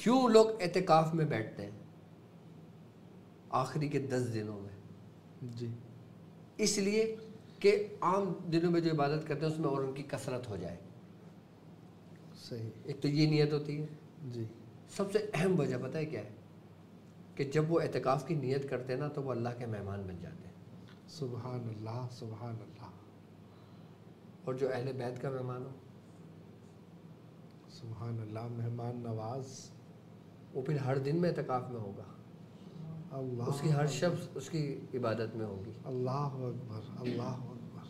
کیوں لوگ اعتکاف میں بیٹھتے ہیں آخری کے 10 دنوں میں؟ جی اس لیے کہ عام دنوں میں جو عبادت کرتے ہیں اس میں اور ان کی کثرت ہو جائے. صحیح. ایک تو یہ نیت ہوتی ہے. جی. سب سے اہم وجہ پتہ ہے کیا ہے؟ کہ جب وہ اعتکاف کی نیت کرتے ہیں نا تو وہ اللہ کے مہمان بن جاتے ہیں. سبحان اللہ سبحان اللہ. اور جو اہل بیت کا مہمان ہو سبحان اللہ، مہمان نواز، وہ پھر ہر دن میں اعتکاف میں ہوگا. اللہ اس کی ہر شب اس کی عبادت میں ہوگی. اللہ اکبر اللہ اکبر.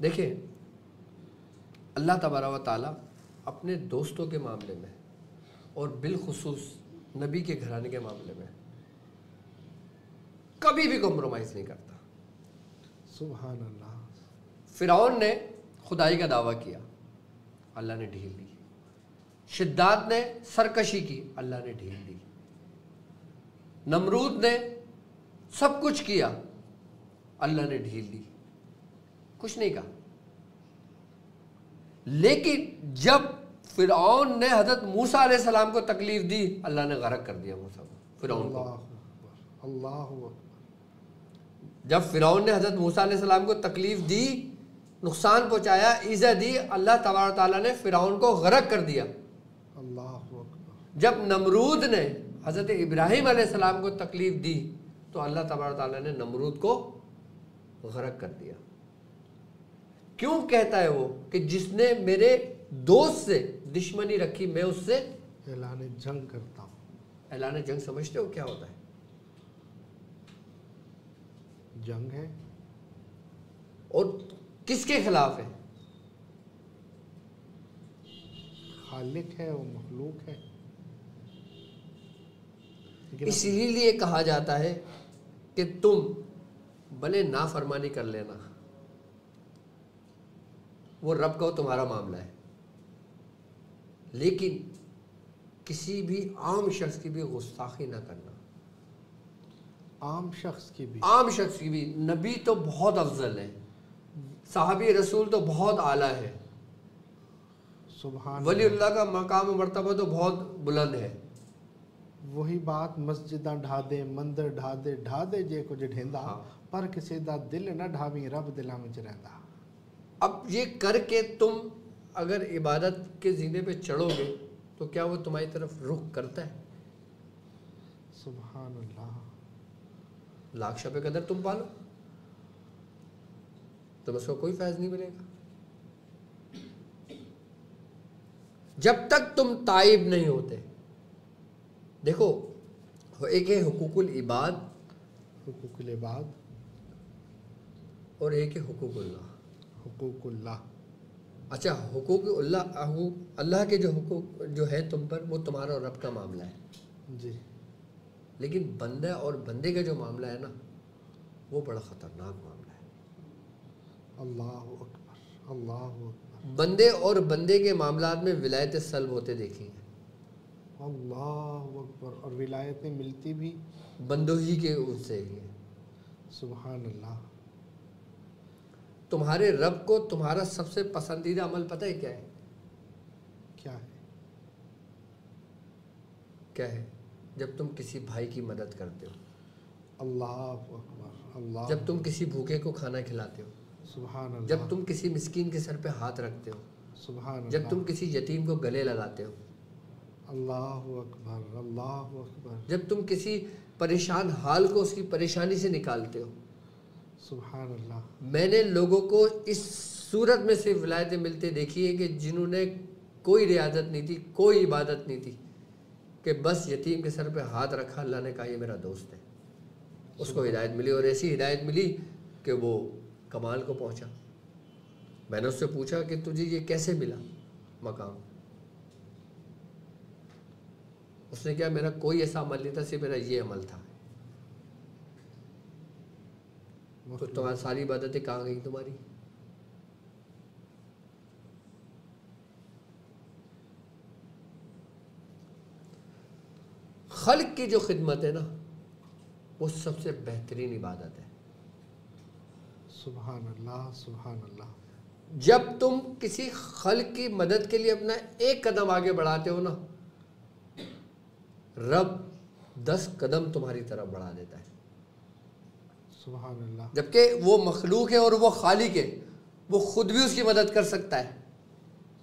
دیکھیں اللہ تبارک و تعالیٰ اپنے دوستوں کے معاملے میں اور بالخصوص نبی کے گھرانے کے معاملے میں کبھی بھی کمپرومائز نہیں کرتا. سبحان اللہ. فرعون نے خدائی کا دعویٰ کیا، اللہ نے ڈھیل دی. شداد نے سرکشی کی، اللہ نے ڈھیل دی. نمرود نے سب کچھ کیا، اللہ نے ڈھیل دی، کچھ نہیں کہا. لیکن جب فرعون نے حضرت موسیٰ علیہ السلام کو تکلیف دی، اللہ نے غرق کر دیا موسیٰ کو، فرعون کو. اللہ اکبر. جب فرعون نے حضرت موسیٰ علیہ السلام کو تکلیف دی، نقصان پہنچایا، ایذا دی، اللہ تبارک تعالیٰ نے فرعون کو غرق کر دیا. اللہ اکبر. جب نمرود نے حضرت ابراہیم علیہ السلام کو تکلیف دی تو اللہ تبارک تعالیٰ نے نمرود کو غرق کر دیا. کیوں کہتا ہے وہ کہ جس نے میرے دوست سے دشمنی رکھی میں اس سے اعلان جنگ کرتا ہوں. اعلان جنگ سمجھتے ہو کیا ہوتا ہے؟ جنگ ہے اور کس کے خلاف ہے؟ خالق ہے وہ مخلوق ہے. اسی لیے کہا جاتا ہے کہ تم بھلے نافرمانی کر لینا، وہ رب کا تمہارا معاملہ ہے، لیکن کسی بھی عام شخص کی بھی گستاخی نہ کرنا. عام شخص کی بھی، عام شخص کی بھی. نبی تو بہت افضل ہے، صحابی رسول تو بہت اعلیٰ ہے، سبحان ولی اللہ کا مقام و مرتبہ تو بہت بلند ہے. وہی بات مسجداں ڈھا دے، مندر ڈھا دے، ڈھا دے جے کچھ ڈھیندا، پر کسی دا دل نہ ڈھاویں، رب دلاں وچ رہندا. اب یہ کر کے تم اگر عبادت کے زینے پہ چڑھو گے تو کیا وہ تمہاری طرف رخ کرتا ہے؟ سبحان اللہ. لاکھ شب قدر تم پالو تو اس کو کوئی فیض نہیں ملے گا جب تک تم تائب نہیں ہوتے. دیکھو ایک ہے حقوق العباد، حقوق العباد، اور ایک ہے حقوق اللہ. حقوق اللہ. اچھا حقوق اللہ، اللہ کے جو حقوق جو ہے تم پر وہ تمہارا اور رب کا معاملہ ہے. جی. لیکن بندہ اور بندے کا جو معاملہ ہے نا وہ بڑا خطرناک معاملہ ہے. اللہ اکبر اللہ اکبر. بندے اور بندے کے معاملات میں ولایت سلب ہوتے دیکھیں گے. اللہ اکبر. اور ولایتیں ملتی بھی بندوں ہی کے اس سے ہی ہے. سبحان اللہ. تمہارے رب کو تمہارا سب سے پسندیدہ عمل پتہ ہے کیا ہے؟ کیا ہے؟ کیا ہے؟ جب تم کسی بھائی کی مدد کرتے ہو. اللہ اکبر اللہ. جب تم کسی بھوکے کو کھانا کھلاتے ہو. سبحان اللہ. جب تم کسی مسکین کے سر پہ ہاتھ رکھتے ہو. سبحان اللہ. جب تم کسی یتیم کو گلے لگاتے ہو. اللہ اکبر اللہ اکبر. جب تم کسی پریشان حال کو اس کی پریشانی سے نکالتے ہو. سبحان اللہ. میں نے لوگوں کو اس صورت میں سے ولایتیں ملتے دیکھی ہے کہ جنہوں نے کوئی ریاضت نہیں تھی، کوئی عبادت نہیں تھی، کہ بس یتیم کے سر پہ ہاتھ رکھا، اللہ نے کہا یہ میرا دوست ہے، اس کو ہدایت ملی. اور ایسی ہدایت ملی کہ وہ کمال کو پہنچا. میں نے اس سے پوچھا کہ تجھے یہ کیسے ملا مقام؟ اس نے کہا میرا کوئی ایسا عمل نہیں تھا، صرف میرا یہ عمل تھا. تو تمہاری ساری عبادتیں کہاں گئی تمہاری؟ خلق کی جو خدمت ہے نا وہ سب سے بہترین عبادت ہے. سبحان اللہ سبحان اللہ. جب تم کسی خلق کی مدد کے لیے اپنا ایک قدم آگے بڑھاتے ہو نا، رب 10 قدم تمہاری طرف بڑھا دیتا ہے. سبحان اللہ. جبکہ وہ مخلوق ہے اور وہ خالق ہے، وہ خود بھی اس کی مدد کر سکتا ہے.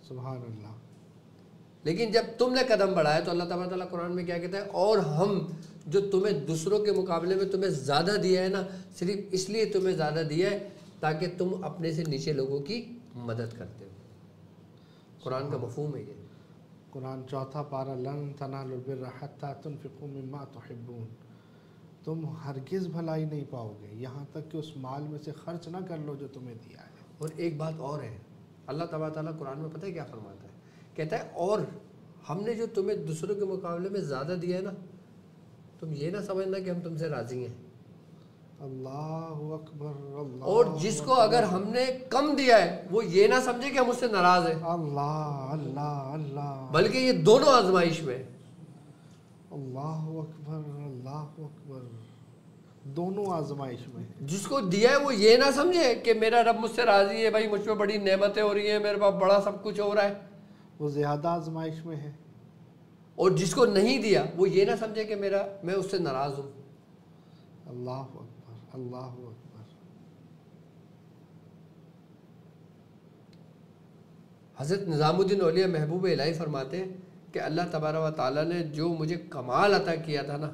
سبحان اللہ. لیکن جب تم نے قدم بڑھایا تو اللہ تبارک تعالیٰ قرآن میں کیا کہتا ہے، اور ہم جو تمہیں دوسروں کے مقابلے میں تمہیں زیادہ دیا ہے نا، صرف اس لیے تمہیں زیادہ دیا ہے تاکہ تم اپنے سے نیچے لوگوں کی مدد کرتے ہو. قرآن کا مفہوم ہے یہ. قرآن 4 پارہ، لن تنالوا البر حتی تنفقوا مما تحبون. تم ہرگز بھلائی نہیں پاؤ گے یہاں تک کہ اس مال میں سے خرچ نہ کر لو جو تمہیں دیا ہے. اور ایک بات اور ہے، اللہ تبارک تعالیٰ قرآن میں پتہ ہے کیا فرماتا ہے، کہتا ہے اور ہم نے جو تمہیں دوسروں کے مقابلے میں زیادہ دیا ہے نا، تم یہ نہ سمجھنا کہ ہم تم سے راضی ہیں. اللہ اکبر. اللہ. اور جس کو اگر ہم نے کم دیا ہے وہ یہ نہ سمجھے کہ ہم اس سے ناراض ہیں. اللہ اللہ اللہ. بلکہ یہ دونوں آزمائش میں. اللہ اکبر. اللہ اکبر. دونوں آزمائش میں. جس کو دیا ہے وہ یہ نہ سمجھے کہ میرا رب مجھ سے راضی ہے، بھائی مجھ پہ بڑی نعمتیں ہو رہی ہیں، میرے پاس بڑا سب کچھ ہو رہا ہے، وہ زیادہ آزمائش میں ہے. اور جس کو نہیں دیا وہ یہ نہ سمجھے کہ میں اس سے ناراض ہوں. اللہ اکبر. اللہ اکبر. حضرت نظام الدین اولیاء محبوب الہی فرماتے ہیں کہ اللہ تبارک و تعالیٰ نے جو مجھے کمال عطا کیا تھا نا،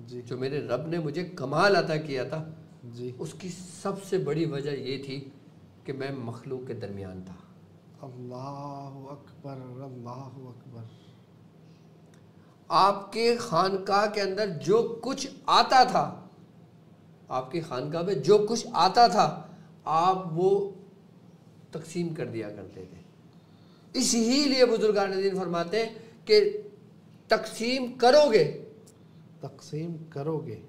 جی. جو میرے رب نے مجھے کمال عطا کیا تھا، جی. اس کی سب سے بڑی وجہ یہ تھی کہ میں مخلوق کے درمیان تھا. اللہ اکبر. اللہ اکبر. آپ کے خانقاہ کے اندر جو کچھ آتا تھا، آپ کی خانقاہ میں جو کچھ آتا تھا، آپ وہ تقسیم کر دیا کرتے تھے. اسی لیے بزرگان دین فرماتے ہیں کہ تقسیم کرو گے، تقسیم کرو گے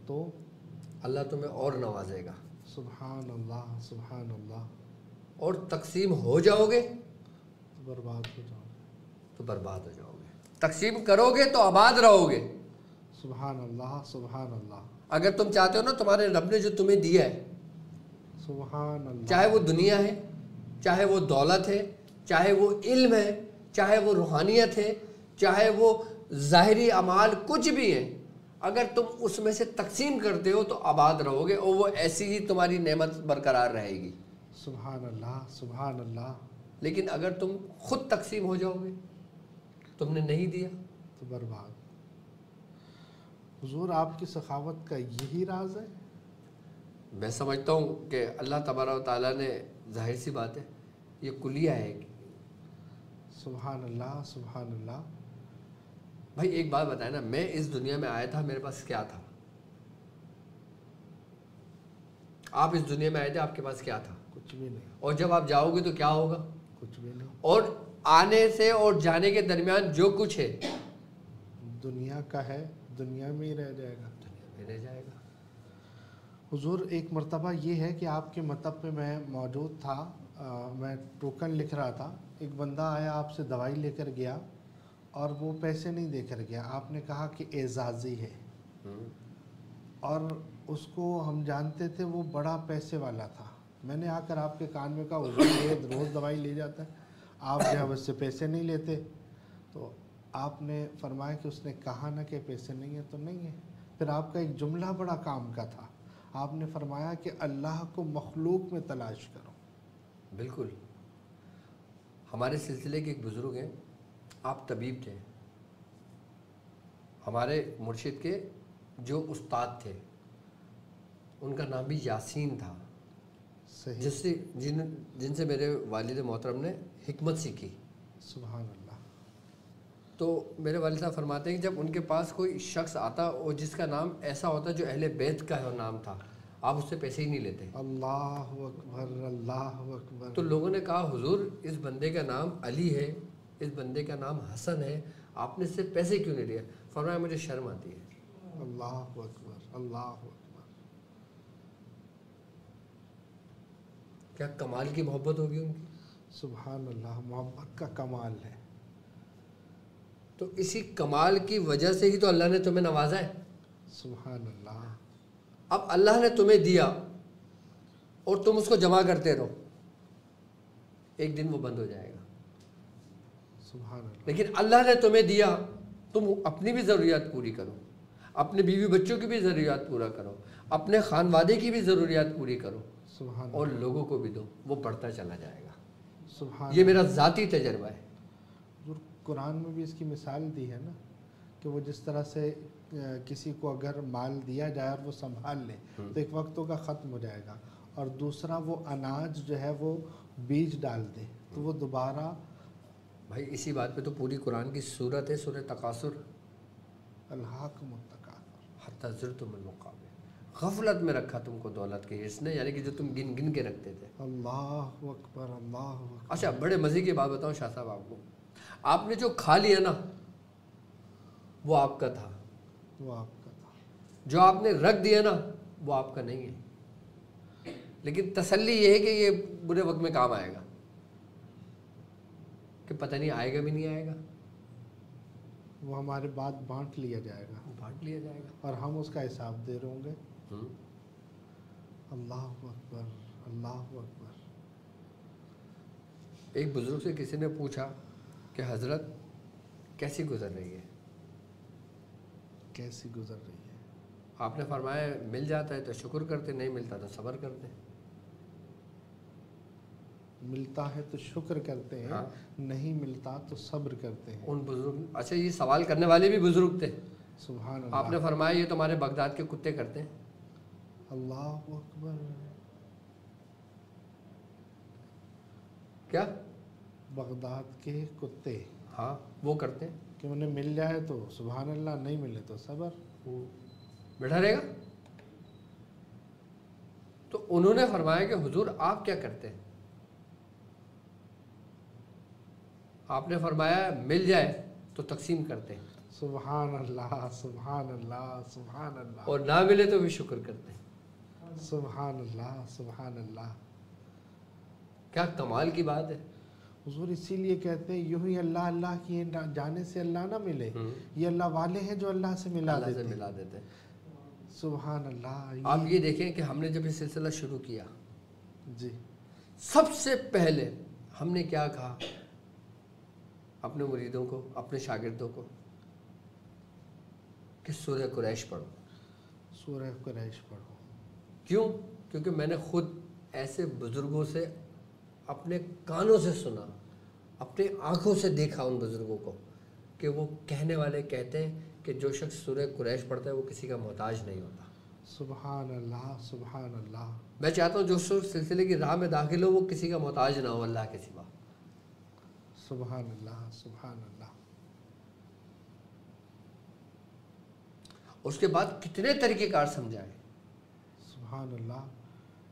تو اللہ تمہیں اور نوازے گا. سبحان اللہ. سبحان اللہ. اور تقسیم ہو جاؤ گے برباد ہو جاؤ گے. تو برباد ہو جاؤ گے. تقسیم کرو گے تو آباد رہو گے. سبحان اللہ. سبحان اللہ. اگر تم چاہتے ہو نا تمہارے رب نے جو تمہیں دیا ہے، سبحان اللہ، چاہے وہ دنیا ہے، چاہے وہ دولت ہے، چاہے وہ علم ہے، چاہے وہ روحانیت ہے، چاہے وہ ظاہری اعمال کچھ بھی ہیں، اگر تم اس میں سے تقسیم کرتے ہو تو آباد رہو گے، اور وہ ایسی ہی تمہاری نعمت برقرار رہے گی. سبحان اللہ. سبحان اللہ. لیکن اگر تم خود تقسیم ہو جاؤ گے، تم نے نہیں دیا، تو برباد. حضور آپ کی سخاوت کا یہی راز ہے. میں سمجھتا ہوں کہ اللہ تبارک و تعالیٰ نے، ظاہر سی بات ہے یہ کلیہ ہے. سبحان اللہ. سبحان اللہ. بھائی ایک بات بتائیں نا، میں اس دنیا میں آیا تھا، میرے پاس کیا تھا؟ آپ اس دنیا میں آئے تھے، آپ کے پاس کیا تھا؟ کچھ بھی نہیں. اور جب آپ جاؤ گے تو کیا ہوگا؟ کچھ بھی نہیں. اور آنے سے اور جانے کے درمیان جو کچھ ہے دنیا کا ہے، دنیا میں ہی رہ جائے گا. دنیا میں رہ جائے گا. حضور ایک مرتبہ یہ ہے کہ آپ کے مکتب پہ میں موجود تھا، میں ٹوکن لکھ رہا تھا. ایک بندہ آیا، آپ سے دوائی لے کر گیا اور وہ پیسے نہیں دے کر گیا. آپ نے کہا کہ اعزازی ہے، اور اس کو ہم جانتے تھے وہ بڑا پیسے والا تھا. میں نے آ کر آپ کے کان میں کہا حضور یہ روز دوائی لے جاتا ہے، آپ جو ہے اس سے پیسے نہیں لیتے. تو آپ نے فرمایا کہ اس نے کہا نا کہ پیسے نہیں ہیں تو نہیں ہے. پھر آپ کا ایک جملہ بڑا کام کا تھا، آپ نے فرمایا کہ اللہ کو مخلوق میں تلاش کرو. بالکل. ہمارے سلسلے کے ایک بزرگ ہیں، آپ طبیب تھے، ہمارے مرشد کے جو استاد تھے ان کا نام بھی یاسین تھا، صحیح. جن سے میرے والد محترم نے حکمت سیکھی. سبحان اللہ. تو میرے والد صاحب فرماتے ہیں کہ جب ان کے پاس کوئی شخص آتا اور جس کا نام ایسا ہوتا جو اہل بیت کا ہے نام تھا، آپ اس سے پیسے ہی نہیں لیتے. اللہ اکبر. اللہ اکبر. تو لوگوں نے کہا حضور اس بندے کا نام علی ہے، اس بندے کا نام حسن ہے، آپ نے اس سے پیسے کیوں نہیں لیے؟ فرمایا مجھے شرم آتی ہے. اللہ اکبر. اللہ اکبر. کیا کمال کی محبت ہوگی ان کی. سبحان اللہ. محبت کا کمال ہے. تو اسی کمال کی وجہ سے ہی تو اللہ نے تمہیں نوازا ہے. سبحان اللہ. اب اللہ نے تمہیں دیا اور تم اس کو جمع کرتے رہو، ایک دن وہ بند ہو جائے گا۔ سبحان اللہ۔ لیکن اللہ نے تمہیں دیا، تم اپنی بھی ضروریات پوری کرو، اپنے بیوی بچوں کی بھی ضروریات پورا کرو، اپنے خانوادے کی بھی ضروریات پوری کرو، سبحان اور لوگوں کو بھی دو، وہ بڑھتا چلا جائے گا۔ سبحان یہ میرا ذاتی تجربہ ہے۔ حضور قرآن میں بھی اس کی مثال دی ہے نا کہ وہ جس طرح سے کسی کو اگر مال دیا جائے اور وہ سنبھال لے تو ایک وقت ہوگا ختم ہو جائے گا، اور دوسرا وہ اناج جو ہے وہ بیج ڈال دے تو وہ دوبارہ۔ بھائی اسی بات پہ تو پوری قرآن کی صورت ہے، سورہ تکاثر، الہاکم التکاثر حتی زرتم المقابر، غفلت میں رکھا تم کو دولت کے اس نے، یعنی کہ جو تم گن گن کے رکھتے تھے۔ اللہ اکبر اللہ اکبر۔ اچھا بڑے مزے کی بات بتاؤں شاہ صاحب آپ کو، آپ نے جو کھا لیا نا وہ آپ کا تھا، وہ آپ کا تھا، جو آپ نے رکھ دیا نا وہ آپ کا نہیں ہے، لیکن تسلی یہ ہے کہ یہ برے وقت میں کام آئے گا، کہ پتہ نہیں آئے گا بھی نہیں آئے گا، وہ ہمارے بعد بانٹ لیا جائے گا، وہ بانٹ لیا جائے گا، اور ہم اس کا حساب دے رہے ہوں گے۔ ہوں۔ اللہ اکبر اللہ اکبر۔ ایک بزرگ سے کسی نے پوچھا کہ حضرت کیسی گزر رہی ہے؟ کیسی گزر رہی ہے؟ آپ نے فرمایا مل جاتا ہے تو شکر کرتے، نہیں ملتا تو صبر کرتے۔ ملتا ہے تو شکر کرتے ہیں، ہاں۔ نہیں ملتا تو صبر کرتے ہیں۔ ان بزرگ، اچھا یہ سوال کرنے والے بھی بزرگ تھے، سبحان اللہ۔ آپ نے فرمایا یہ تمہارے بغداد کے کتے کرتے ہیں۔ اللہ اکبر۔ کیا؟ بغداد کے کتے، ہاں وہ کرتے ہیں۔ کہ انہیں مل جائے تو سبحان اللہ، نہیں ملے تو صبر۔ بیٹھا رہے گا۔ تو انہوں نے فرمایا کہ حضور آپ کیا کرتے ہیں؟ آپ نے فرمایا مل جائے تو تقسیم کرتے ہیں، سبحان اللہ سبحان اللہ سبحان اللہ، اور نہ ملے تو بھی شکر کرتے ہیں۔ سبحان اللہ سبحان اللہ۔ کیا کمال کی بات ہے۔ حضور اسی لیے کہتے ہیں یوں ہی اللہ اللہ کیے جانے سے اللہ نہ ملے، یہ اللہ والے ہیں جو اللہ سے ملا اللہ سے دیتے ہیں۔ ملا دیتے ہیں۔ سبحان اللہ۔ آپ یہ دیکھیں کہ ہم نے جب یہ سلسلہ شروع کیا، جی سب سے پہلے ہم نے کیا کہا اپنے مریدوں کو، اپنے شاگردوں کو، کہ سورہ قریش پڑھو۔ سورہ قریش پڑھو۔ کیوں؟ کیونکہ میں نے خود ایسے بزرگوں سے اپنے کانوں سے سنا، اپنی آنکھوں سے دیکھا ان بزرگوں کو، کہ وہ کہنے والے کہتے ہیں کہ جو شخص سورہ قریش پڑھتا ہے وہ کسی کا محتاج نہیں ہوتا۔ سبحان اللہ سبحان اللہ۔ میں چاہتا ہوں جو شخص سلسلے کی راہ میں داخل ہو وہ کسی کا محتاج نہ ہو اللہ کے سوا۔ سبحان اللہ سبحان اللہ۔ اس کے بعد کتنے طریقہ کار سمجھائے۔ سبحان اللہ۔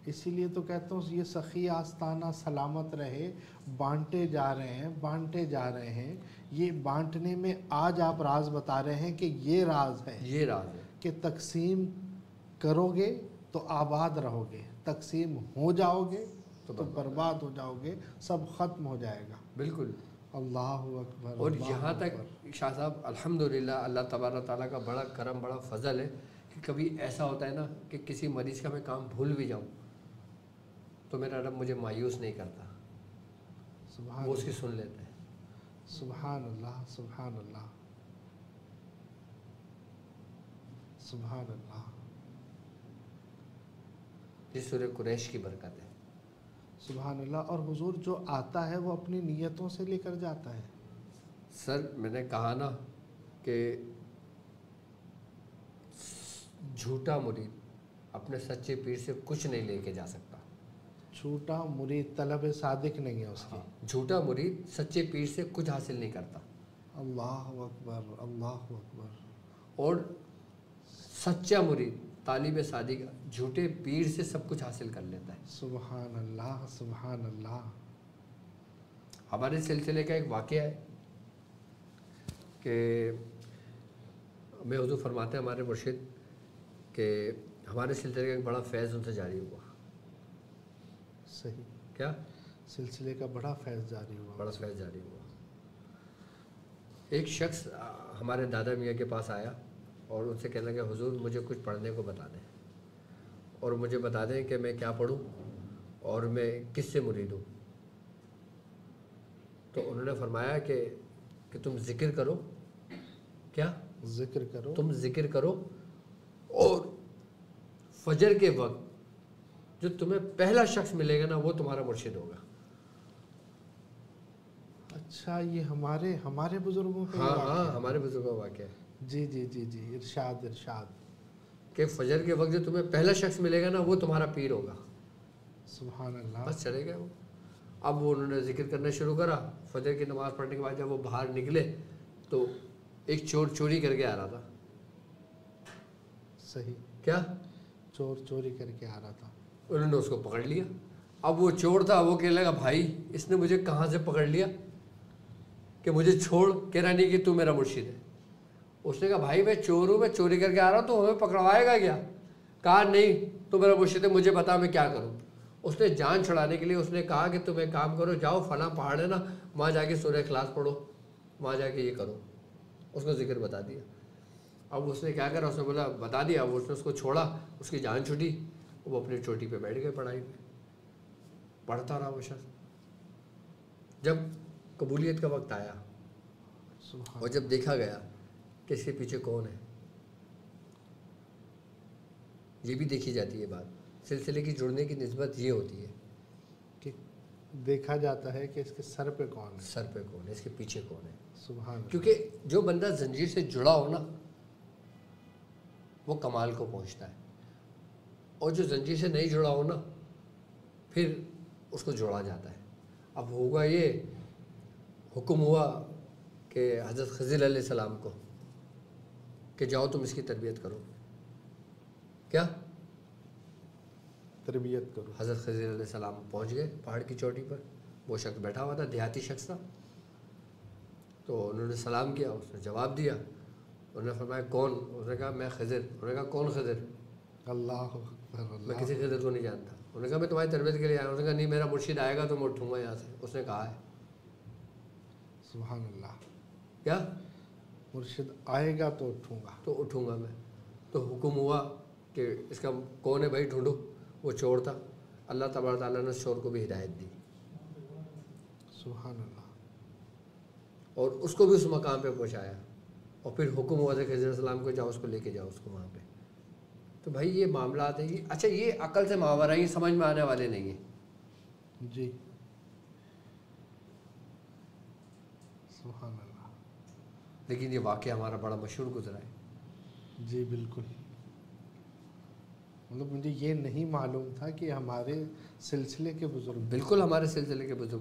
اسی لیے تو کہتا ہوں یہ سخی آستانہ سلامت رہے، بانٹے جا رہے ہیں بانٹے جا رہے ہیں۔ یہ بانٹنے میں آج آپ راز بتا رہے ہیں کہ یہ راز ہے، یہ راز ہے کہ تقسیم کرو گے تو آباد رہو گے، تقسیم ہو جاؤ گے تو برباد ہو جاؤ گے، سب ختم ہو جائے گا۔ بالکل۔ اللہ اکبر۔ اور اللہ یہاں تک اکبر۔ شاہ صاحب الحمدللہ اللہ تبارک تعالیٰ کا بڑا کرم، بڑا فضل ہے کہ کبھی ایسا ہوتا ہے نا کہ کسی مریض کا میں کام بھول بھی جاؤں تو میرا رب مجھے مایوس نہیں کرتا، سبحان وہ اس کی سن لیتا ہے۔ سبحان اللہ سبحان اللہ سبحان اللہ۔ یہ سورہ قریش کی برکت ہے۔ سبحان اللہ۔ اور حضور جو آتا ہے وہ اپنی نیتوں سے لے کر جاتا ہے۔ سر میں نے کہا نا کہ جھوٹا مرید اپنے سچے پیر سے کچھ نہیں لے کے جا سکتا۔ چھوٹا مرید طلب صادق نہیں ہے اس کی۔ جھوٹا مرید سچے پیر سے کچھ حاصل نہیں کرتا، اللہ اکبر اللہ اکبر۔ اور سچا مرید طالب صادق جھوٹے پیر سے سب کچھ حاصل کر لیتا ہے۔ سبحان اللہ سبحان اللہ۔ ہمارے سلسلے کا ایک واقعہ ہے کہ میں حضور فرماتے ہیں ہمارے مرشد کہ ہمارے سلسلے کا ایک بڑا فیض ان سے جاری ہوا۔ صحیح۔ کیا؟ سلسلے کا بڑا فیض جاری ہوا۔ بڑا فیض جاری ہوا۔ ایک شخص ہمارے دادا میاں کے پاس آیا اور ان سے کہنے لگا حضور مجھے کچھ پڑھنے کو بتا دیں، اور مجھے بتا دیں کہ میں کیا پڑھوں اور میں کس سے مرید ہوں؟ تو انہوں نے فرمایا کہ تم ذکر کرو. کیا ذکر کرو. تم ذکر کرو اور فجر کے وقت جو تمہیں پہلا شخص ملے گا نا وہ تمہارا مرشد ہوگا. اچھا یہ ہمارے بزرگوں کا ہاں ہمارے بزرگوں کا واقعہ ہے. جی جی جی جی ارشاد کہ فجر کے وقت جو تمہیں پہلا شخص ملے گا نا وہ تمہارا پیر ہوگا. سبحان اللہ. بس چلے گئے وہ. اب وہ انہوں نے ذکر کرنا شروع کرا. فجر کی نماز پڑھنے کے بعد جب وہ باہر نکلے تو ایک چور چوری کر کے آ رہا تھا. صحیح. کیا چور چوری کر کے آ رہا تھا. انہوں نے اس کو پکڑ لیا. اب وہ چور تھا, وہ کہنے لگا بھائی اس نے مجھے کہاں سے پکڑ لیا کہ مجھے چھوڑ, کہہ رہا نہیں کہ تو میرا مرشد ہے. اس نے کہا بھائی میں چور ہوں, میں چوری کر کے آ رہا ہوں, تو ہمیں پکڑوائے گا کیا؟ کہا نہیں تو میرا مرشد ہے, مجھے بتا میں کیا کروں. اس نے جان چھڑانے کے لیے اس نے کہا کہ تم ایک کام کرو, جاؤ فلاں پہاڑ ہے نا وہاں جا کے سورہ اخلاص پڑھو, وہاں جا کے یہ کرو. اس کو ذکر بتا دیا. اب اس نے کیا کرا, اس نے بولا بتا دیا. وہ اس نے اس کو چھوڑا, اس کی جان چھٹی, وہ اپنی چوٹی پہ بیٹھ گئے پڑھائی پہ. پڑھتا رہا وہ شخص. جب قبولیت کا وقت آیا اور جب دیکھا گیا کہ اس کے پیچھے کون ہے, یہ بھی دیکھی جاتی ہے بات. سلسلے کی جڑنے کی نسبت یہ ہوتی ہے کہ دیکھا جاتا ہے کہ اس کے سر پہ کون ہے, سر پہ کون ہے, اس کے پیچھے کون ہے. سبحان اللہ. کیونکہ جو بندہ زنجیر سے جڑا ہو نا وہ کمال کو پہنچتا ہے, اور جو زنجیر سے نہیں جڑا ہو نا پھر اس کو جوڑا جاتا ہے. اب ہوگا یہ, حکم ہوا کہ حضرت خضر علیہ السلام کو کہ جاؤ تم اس کی تربیت کرو. کیا تربیت کرو. حضرت خضر علیہ السلام پہنچ گئے پہاڑ کی چوٹی پر. وہ شخص بیٹھا ہوا تھا, دیہاتی شخص تھا. تو انہوں نے سلام کیا, اس نے جواب دیا. انہوں نے فرمایا کون؟ اس نے کہا میں خضر. انہوں نے کہا کون خضر؟ اللہ اکبر. میں کسی خضر کو نہیں جانتا. انہوں نے کہا میں تمہاری تربیت کے لیے آیا ہوں. انہوں نے کہا نہیں میرا مرشد آئے گا تو میں اٹھوں گا یہاں سے. اس نے کہا ہے. سبحان اللہ. کیا مرشد آئے گا تو اٹھوں گا, تو اٹھوں گا میں. تو حکم ہوا کہ اس کا کون ہے بھائی ڈھونڈو. وہ چور تھا. اللہ تبارک تعالیٰ نے اس چور کو بھی ہدایت دی سبحان اللہ. اور اس کو بھی اس مقام پہ پہنچایا. اور پھر حکم ہوا تھا کہ حضرت السلام کو جاؤ اس کو لے کے جاؤ اس کو وہاں پہ. تو بھائی یہ معاملات ہیں. یہ اچھا یہ عقل سے ماورا, یہ سمجھ میں آنے والے نہیں ہیں. جی سبحان اللہ. لیکن یہ واقعہ ہمارا بڑا مشہور گزرا ہے. جی بالکل. مطلب مجھے یہ نہیں معلوم تھا کہ ہمارے سلسلے کے بزرگ, بالکل ہمارے سلسلے کے بزرگ